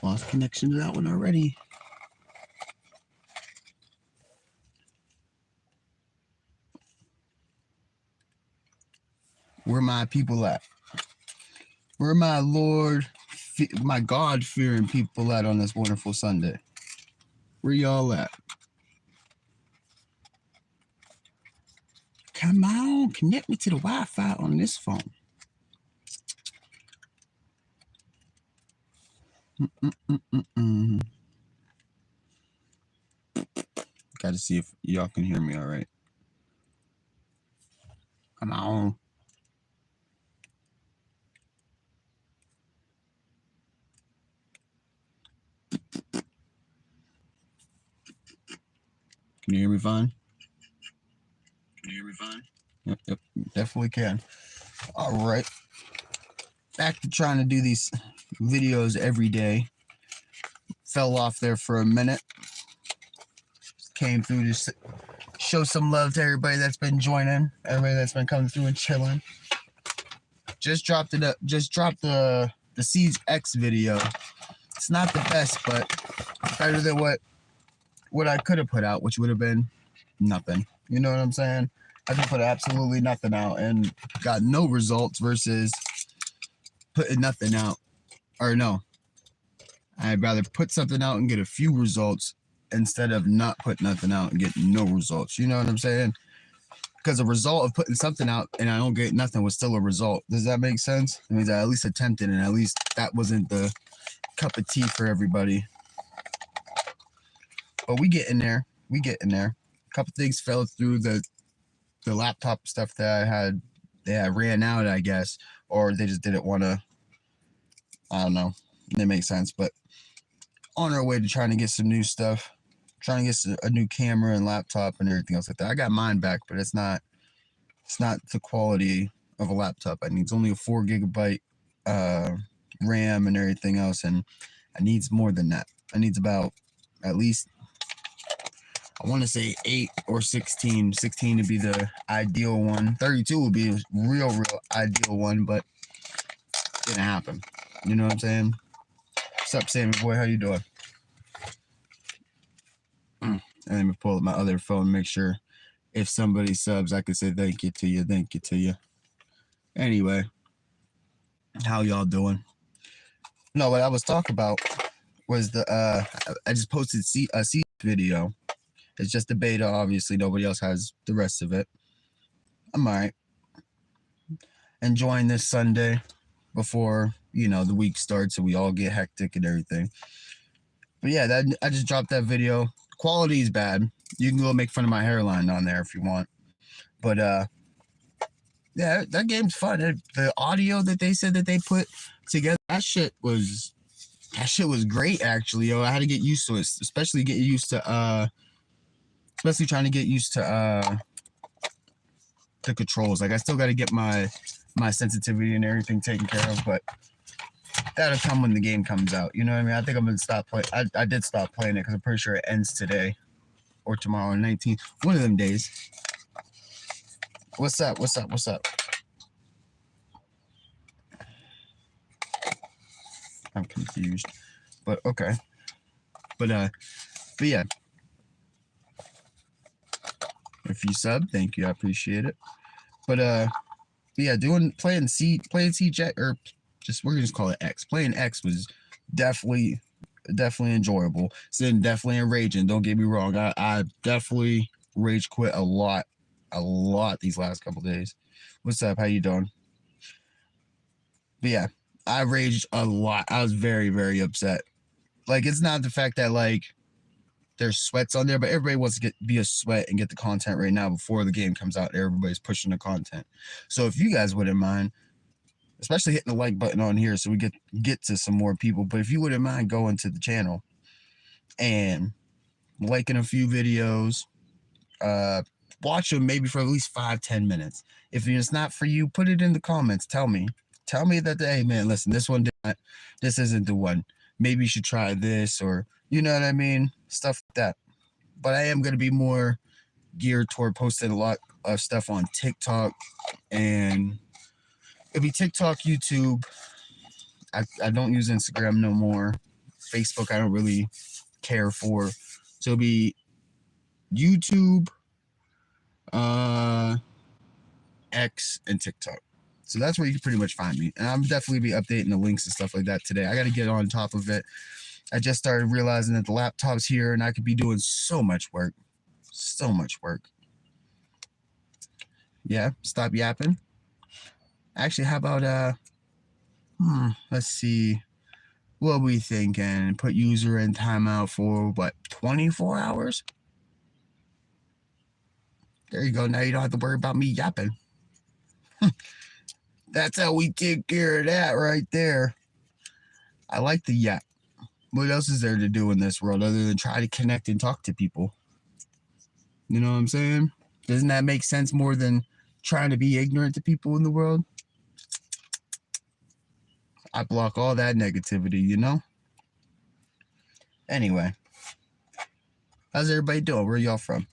Lost connection to that one already. Where my people at? Where my my God-fearing people at on this wonderful Sunday? Where y'all at? Come on, connect me to the Wi-Fi on this phone. Got to see if y'all can hear me all right. Come on. Can you hear me fine? Can you hear me fine? Yep, definitely can. All right. Back to trying to do these videos every day. Fell off there for a minute. Came through to show some love to everybody that's been joining, everybody that's been coming through and chilling. Just dropped it up. Just dropped the Siege X video. It's not the best, but better than what I could have put out, which would have been nothing. You know what I'm saying? I could put absolutely nothing out and got no results versus putting nothing out. Or no, I'd rather put something out and get a few results instead of not put nothing out and get no results. You know what I'm saying? Because the result of putting something out and I don't get nothing was still a result. Does that make sense? It means I at least attempted, and at least that wasn't the cup of tea for everybody. But we get in there. We get in there. A couple things fell through the laptop stuff that I had. They ran out, I guess, or they just didn't want to. I don't know. That makes sense. But on our way to trying to get some new stuff, trying to get a new camera and laptop and everything else like that. I got mine back, but it's not the quality of a laptop. I need only a 4 GB RAM and everything else, and I needs more than that. I needs about at least, I want to say 8 or 16. 16 to be the ideal one. 32 would be a real ideal one, but it didn't happen. You know what I'm saying? What's up, Sammy boy? How you doing? And let me pull up my other phone and make sure if somebody subs, I can say thank you to you. Thank you to you. Anyway, how y'all doing? No, what I was talking about was I just posted a Siege video. It's just the beta, obviously. Nobody else has the rest of it. I'm all right. Enjoying this Sunday before, the week starts and we all get hectic and everything. But yeah, I just dropped that video. Quality is bad. You can go make fun of my hairline on there if you want. But yeah, that game's fun. The audio that they said that they put together, that shit was great actually. Yo, I had to get used to it, especially trying to get used to the controls. Like I still got to get my sensitivity and everything taken care of, but that'll come when the game comes out. You know what I mean? I think I'm gonna stop playing. I did stop playing it because I'm pretty sure it ends today or tomorrow, 19th. One of them days. What's up? What's up? What's up? I'm confused, but okay. But yeah. If you sub, thank you. I appreciate it. But yeah, playing Siege, or we're gonna just call it X. Playing X was definitely enjoyable. Then definitely enraging. Don't get me wrong. I definitely rage quit a lot these last couple days. What's up? How you doing? But yeah, I raged a lot. I was very, very upset. Like, it's not the fact that like there's sweats on there, but everybody wants to be a sweat and get the content right now before the game comes out. Everybody's pushing the content. So if you guys wouldn't mind, especially hitting the like button on here so we get to some more people, but if you wouldn't mind going to the channel and liking a few videos, watch them maybe for at least 5-10 minutes. If it's not for you, put it in the comments. Tell me that, hey man, listen, this isn't the one. Maybe you should try this, or you know what I mean? Stuff like that. But I am going to be more geared toward posting a lot of stuff on TikTok, and it'll be TikTok, YouTube. I don't use Instagram no more. Facebook I don't really care for. So it'll be YouTube, X, and TikTok. So that's where you can pretty much find me. And I'm definitely be updating the links and stuff like that today. I got to get on top of it. I just started realizing that the laptop's here and I could be doing so much work. So much work. Yeah, stop yapping. Actually, how about, let's see. What are we thinking? Put user in timeout for, what, 24 hours? There you go. Now you don't have to worry about me yapping. That's how we take care of that right there. I like the yap. What else is there to do in this world other than try to connect and talk to people? You know what I'm saying? Doesn't that make sense more than trying to be ignorant to people in the world? I block all that negativity, you know? Anyway. How's everybody doing? Where y'all from?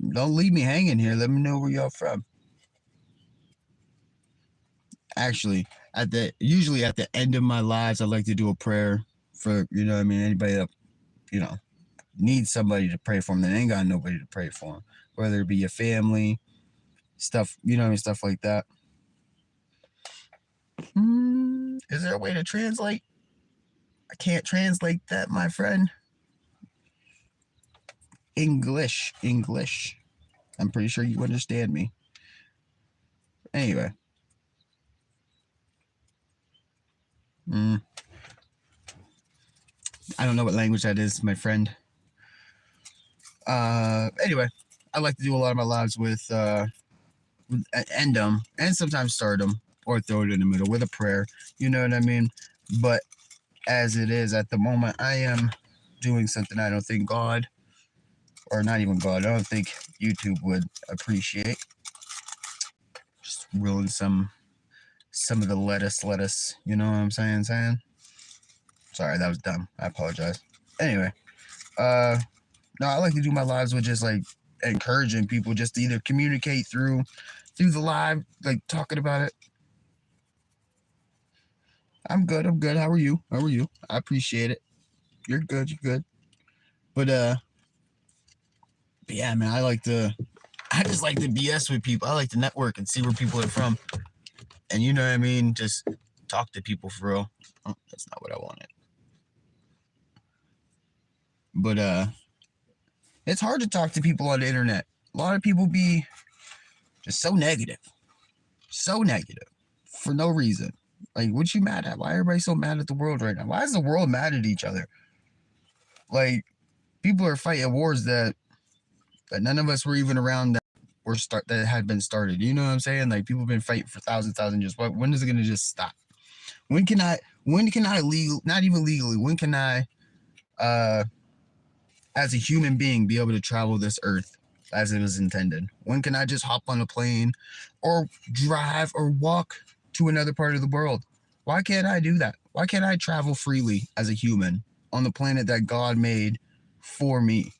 Don't leave me hanging here. Let me know where y'all from. Actually, usually at the end of my lives, I like to do a prayer for, you know what I mean, anybody that, you know, needs somebody to pray for them, that ain't got nobody to pray for them. Whether it be your family, stuff, you know what I mean, stuff like that. Is there a way to translate? I can't translate that, my friend. English. I'm pretty sure you understand me. Anyway. I don't know what language that is, my friend. Anyway, I like to do a lot of my lives with end them and sometimes start them or throw it in the middle with a prayer. You know what I mean? But as it is at the moment, I am doing something I don't think God, or not even God, I don't think YouTube would appreciate. Just ruin some of the lettuce, you know what I'm saying? Sorry, that was dumb. I apologize. Anyway, no, I like to do my lives with just like encouraging people just to either communicate through the live, like talking about it. I'm good. How are you? I appreciate it. You're good. But yeah, man, I just like to BS with people. I like to network and see where people are from. And you know what I mean? Just talk to people for real. Oh, that's not what I wanted. But it's hard to talk to people on the internet. A lot of people be just so negative for no reason. Like, what you mad at? Why everybody so mad at the world right now? Why is the world mad at each other? Like, people are fighting wars that none of us were even around that had been started. You know what I'm saying? Like, people have been fighting for thousands years. When is it gonna just stop? When can I not even legally, when can I as a human being be able to travel this earth as it is intended? When can I just hop on a plane or drive or walk to another part of the world? Why can't I do that? Why can't I travel freely as a human on the planet that God made for me?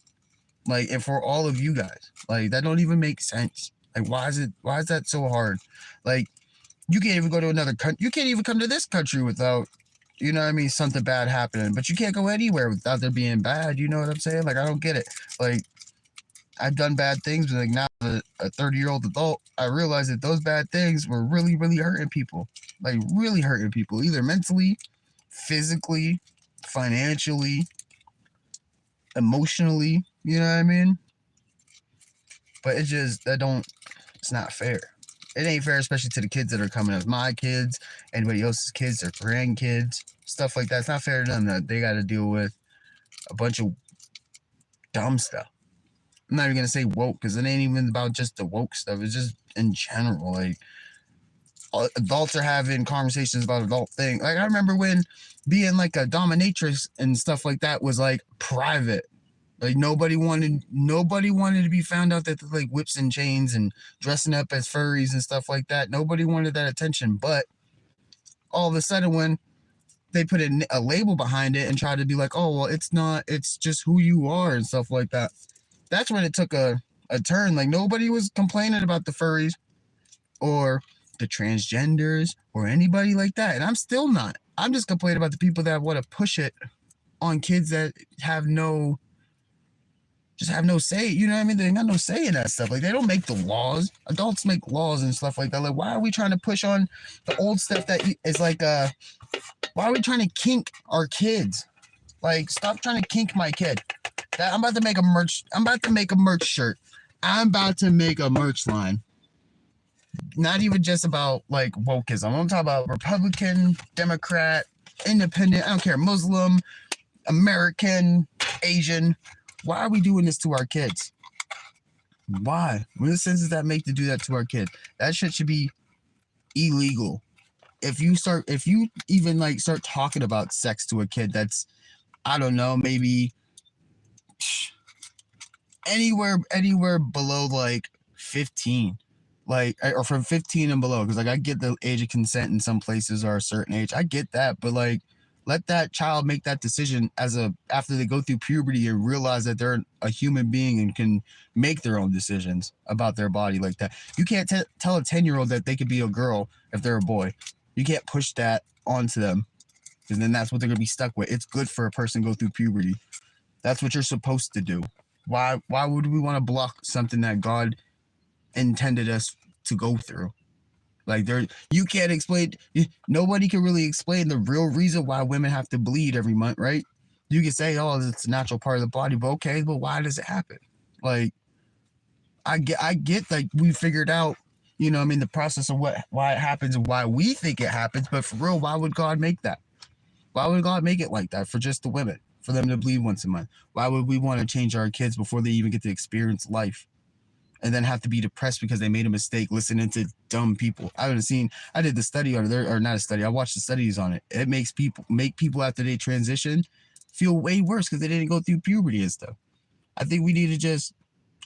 Like, and for all of you guys. Like, that don't even make sense. Like, why is that so hard? Like, you can't even go to another country. You can't even come to this country without, you know what I mean, something bad happening. But you can't go anywhere without there being bad. You know what I'm saying? Like, I don't get it. Like, I've done bad things, but like now as a 30-year-old adult, I realized that those bad things were really, really hurting people. Like, really hurting people, either mentally, physically, financially, emotionally. You know what I mean? But it's not fair. It ain't fair, especially to the kids that are coming up. My kids, anybody else's kids, their grandkids, stuff like that. It's not fair to them that they got to deal with a bunch of dumb stuff. I'm not even going to say woke, because it ain't even about just the woke stuff. It's just in general. Like, adults are having conversations about adult things. Like, I remember when being like a dominatrix and stuff like that was like private. Like, nobody wanted to be found out that like whips and chains and dressing up as furries and stuff like that. Nobody wanted that attention. But all of a sudden, when they put a label behind it and try to be like, oh, well, it's just who you are and stuff like that. That's when it took a turn. Like, nobody was complaining about the furries or the transgenders or anybody like that. And I'm still not. I'm just complaining about the people that want to push it on kids that have no say. You know what I mean? They got no say in that stuff. Like, they don't make the laws. Adults make laws and stuff like that. Like, why are we trying to push on the old stuff that is like, why are we trying to kink our kids? Like, stop trying to kink my kid. I'm about to make a merch. I'm about to make a merch shirt. I'm about to make a merch line. Not even just about like wokeism. I'm talking about Republican, Democrat, Independent. I don't care. Muslim, American, Asian. Why are we doing this to our kids? Why? What sense does that make to do that to our kids? That shit should be illegal. If you even like start talking about sex to a kid that's, I don't know, maybe anywhere below like 15, like, or from 15 and below, because like I get the age of consent in some places are a certain age, I get that, but like, let that child make that decision after they go through puberty and realize that they're a human being and can make their own decisions about their body like that. You can't tell a 10-year-old that they could be a girl if they're a boy. You can't push that onto them, because then that's what they're gonna be stuck with. It's good for a person to go through puberty. That's what you're supposed to do. Why would we want to block something that God intended us to go through? Like, you can't explain. Nobody can really explain the real reason why women have to bleed every month, right? You can say, "Oh, it's a natural part of the body," but okay, but why does it happen? Like, I get, like, we figured out, you know, I mean, the process of why it happens and why we think it happens, but for real, why would God make that? Why would God make it like that for just the women, for them to bleed once a month? Why would we want to change our kids before they even get to experience life, and then have to be depressed because they made a mistake listening to dumb people? I did the study on it, or not a study. I watched the studies on it. It makes people after they transition feel way worse because they didn't go through puberty and stuff. I think we need to just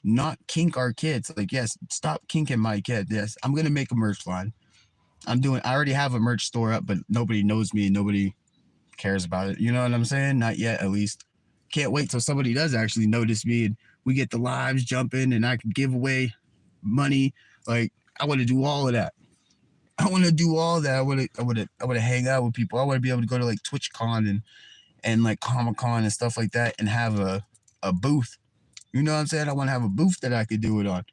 not kink our kids. Like, yes, stop kinking my kid. Yes, I'm gonna make a merch line. I already have a merch store up, but nobody knows me and nobody cares about it. You know what I'm saying? Not yet, at least. Can't wait till somebody does actually notice me and we get the lives jumping and I can give away money. Like, I want to do all of that. I want to do all that. I want to hang out with people. I want to be able to go to like TwitchCon and like Comic-Con and stuff like that and have a booth. You know what I'm saying? I want to have a booth that I could do it on.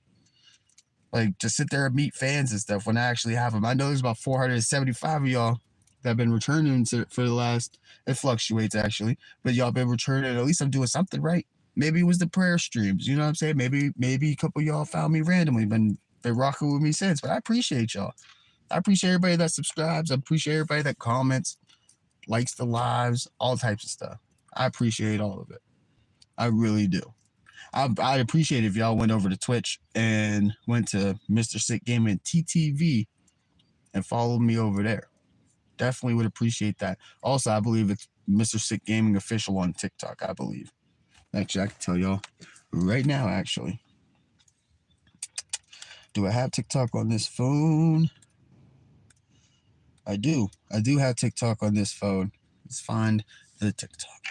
Like, just sit there and meet fans and stuff when I actually have them. I know there's about 475 of y'all that have been returning for the last, it fluctuates actually, but y'all been returning. At least I'm doing something right. Maybe it was the prayer streams. You know what I'm saying? Maybe a couple of y'all found me randomly, been rocking with me since. But I appreciate y'all. I appreciate everybody that subscribes. I appreciate everybody that comments, likes the lives, all types of stuff. I appreciate all of it. I really do. I'd appreciate if y'all went over to Twitch and went to Mr.Sickgaming TTV and followed me over there. Definitely would appreciate that. Also, I believe it's Mr.Sickgaming official on TikTok, I believe. Actually, I can tell y'all right now, actually. Do I have TikTok on this phone? I do. I do have TikTok on this phone. Let's find the TikTok.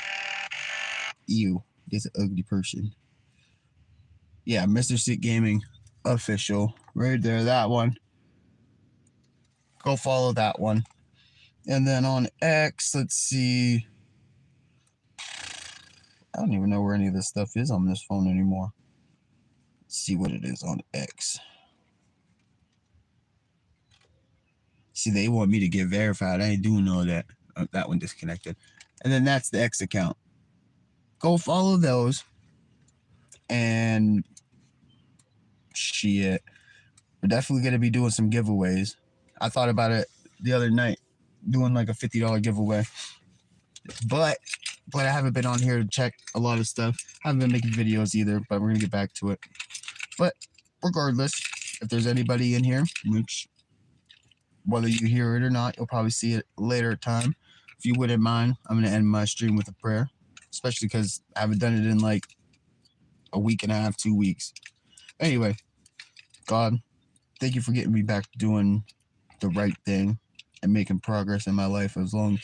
Ew, it's an ugly person. Yeah, Mr.Sickgaming official. Right there, that one. Go follow that one. And then on X, let's see. I don't even know where any of this stuff is on this phone anymore. Let's see what it is on X. See, they want me to get verified. I ain't doing all that. That one disconnected. And then that's the X account. Go follow those. And shit. We're definitely going to be doing some giveaways. I thought about it the other night, doing like a $50 giveaway. But I haven't been on here to check a lot of stuff. I haven't been making videos either, but we're going to get back to it. But regardless, if there's anybody in here, which whether you hear it or not, you'll probably see it later time. If you wouldn't mind, I'm going to end my stream with a prayer, especially because I haven't done it in like a week and a half, 2 weeks. Anyway, God, thank you for getting me back to doing the right thing and making progress in my life as long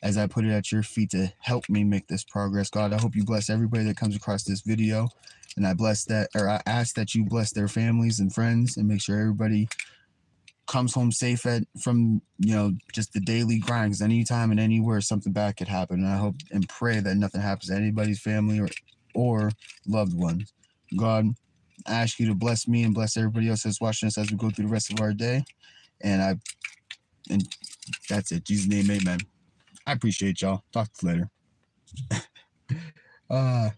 as I put it at your feet to help me make this progress. God, I hope you bless everybody that comes across this video. And I ask that you bless their families and friends and make sure everybody comes home safe from just the daily grind. Because anytime and anywhere something bad could happen, and I hope and pray that nothing happens to anybody's family or loved ones. God, I ask you to bless me and bless everybody else that's watching us as we go through the rest of our day. And that's it. Jesus' name, amen. I appreciate y'all. Talk to you later.